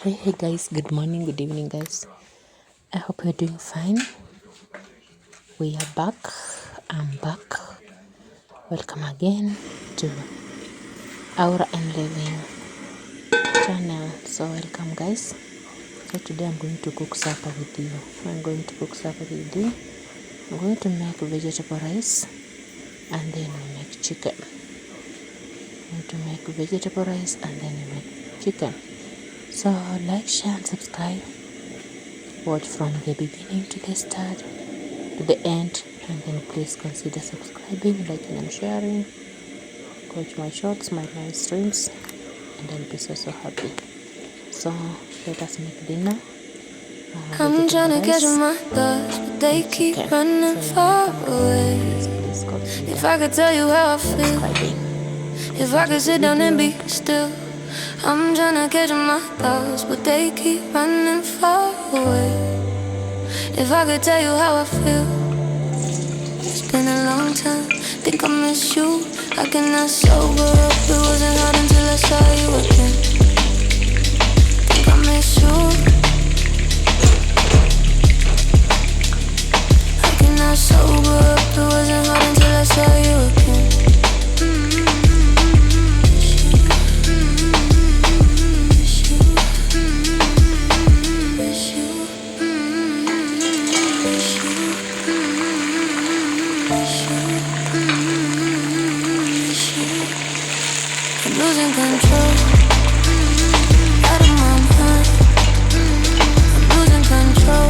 Hey guys, good morning, good evening guys. I hope you're doing fine. We are back. I'm back. Welcome again to Aura and Living channel. So welcome guys. So today I'm going to cook supper with you. I'm going to make vegetable rice and then we make chicken. I'm going to make vegetable rice and then we make chicken. So like, share and subscribe. Watch from the beginning to the start, to the end, and then please consider subscribing, liking and sharing. Watch my shorts, my live streams, and I'll be so happy. So let us make dinner. I'm trying to catch my thoughts, but they keep running far away. If I could tell you how I feel, if I could sit down and be still. I'm trying to catch my thoughts, but they keep running far away. If I could tell you how I feel, it's been a long time, think I miss you. I cannot sober up, it wasn't hard until I saw you again. Think I miss you. I cannot sober up, it wasn't hard until I saw you again. Losing control, out of my mind. I'm losing control.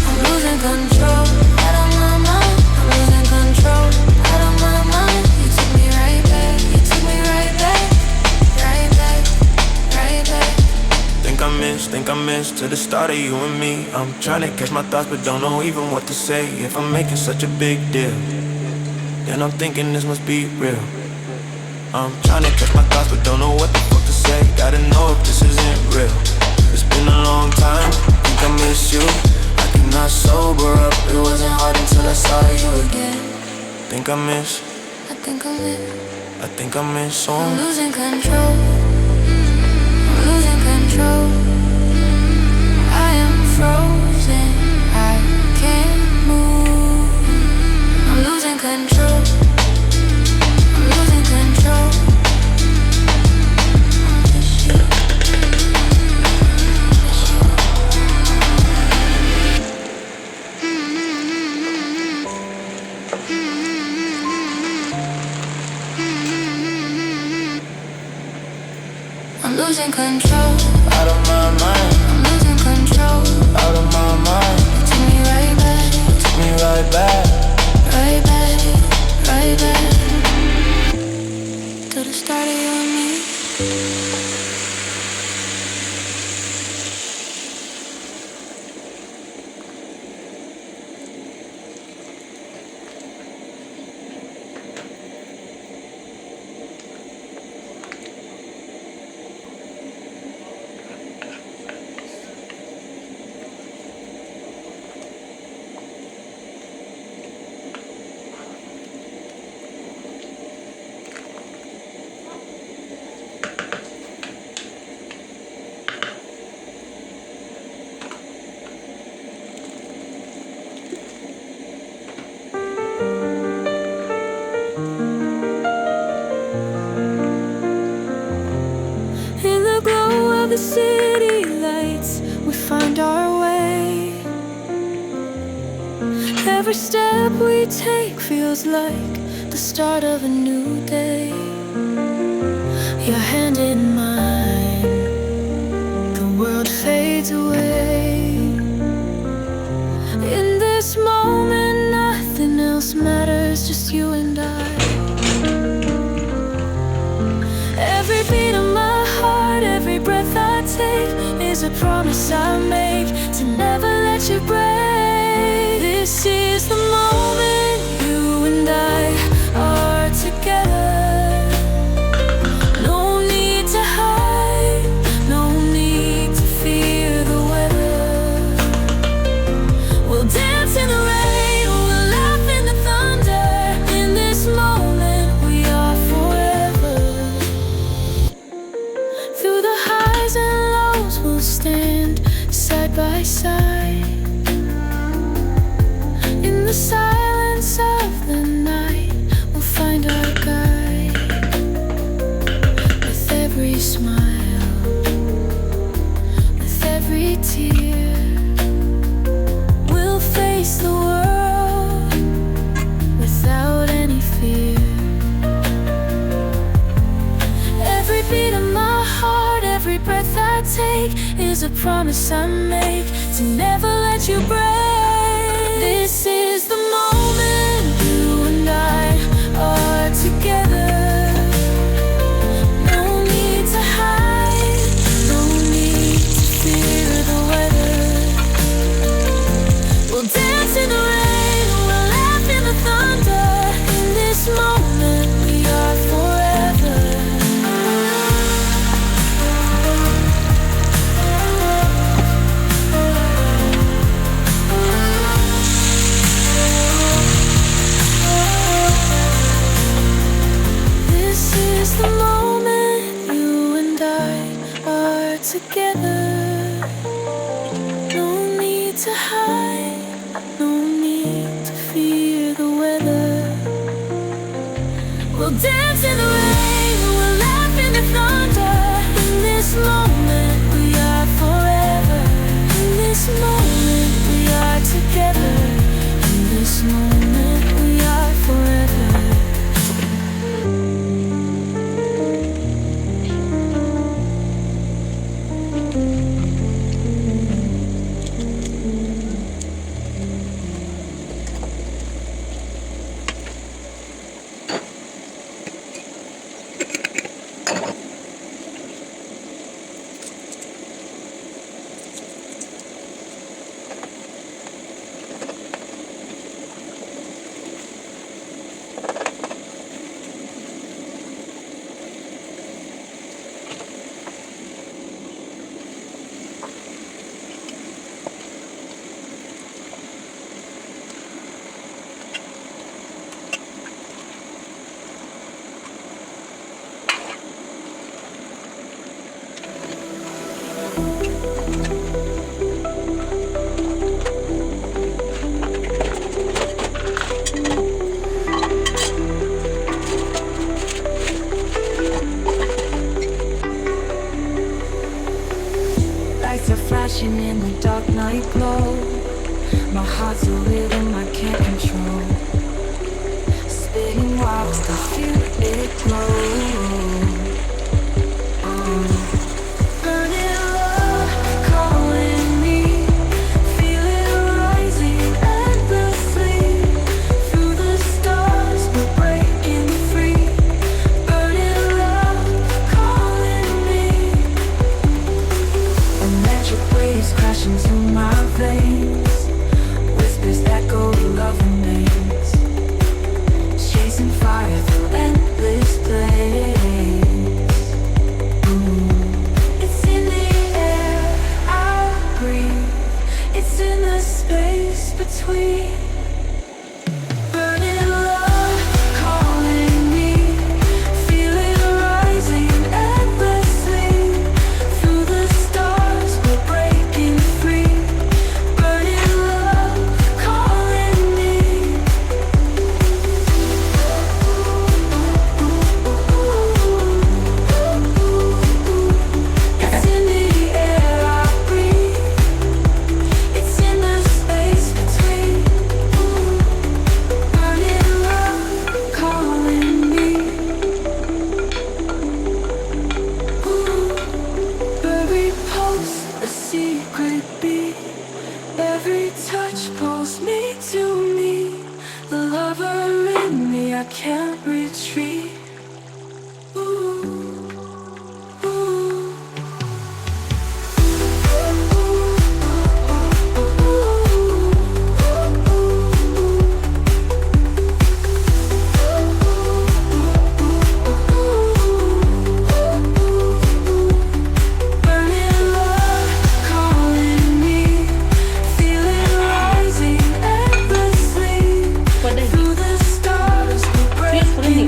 I'm losing control, out of my mind. I'm losing control, out of my mind. You took me right back, you took me right back, right back, right back. Think I miss to the start of you and me. I'm trying to catch my thoughts but don't know even what to say. If I'm making such a big deal, then I'm thinking this must be real. I'm trying to catch my thoughts but don't know what the fuck to say. Gotta know if this isn't real. It's been a long time, think I miss you. I cannot sober up, it wasn't hard until I saw you again. Think I miss so. I'm losing control, I'm losing control. I am frozen, I can't move. I'm losing control, I'm losing control. I'm losing control, Out of my mind, I'm losing control. out of my mind. You took me right back, Took me right back. right back, right back to the start of you and me. In the glow of the city lights, we find our way. Every step we take feels like the start of a new day. Your hand in mine, the world fades away. In this moment, nothing else matters, just you and I. Every beat of my heart, every breath I take is a promise I make to never let you break. This is the moment you and I are together. No need to hide, no need to fear the weather. We'll dance in the rain, we'll laugh in the thunder. In this moment we are forever. smile, with every tear, we'll face the world without any fear. Every beat of my heart, every breath I take is a promise I make to never let you break. This is the moment you and I are together. No need to hide, no need to fear the weather. We'll dance in the rain, we'll laugh in the thunder. In this moment we are forever. This is the moment you and I are together. No need to hide, no need to fear the weather. We'll dance in the rain, we'll laugh in the thunder. In this moment we are forever. In this moment we are together. In this moment we are forever. Lights are flashing in the dark night glow. My heart's a rhythm I can't control. Spinning wild, I feel it glow. Burning love, calling me. Feel it rising endlessly. Through the stars, we're breaking free. Burning love, calling me. Electric waves crashing through my veins. Whispers that go loving names. Chasing fire through endless flames. It's in the air I breathe. It's in the space between. Burning love, calling me. Feel it rising endlessly. Through the stars, we're breaking free. Burning love, calling me. It's in the air I breathe. It's in the space between. Burning love, calling me. Every pulse, a secret beat. Every touch pulls me to me. The lover in me, I can't retreat. Burning love, calling me. Feel it rising endlessly. Through the stars, we're breaking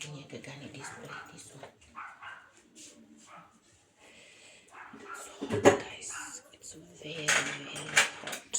niweke gani display this one. So guys, it's very hot.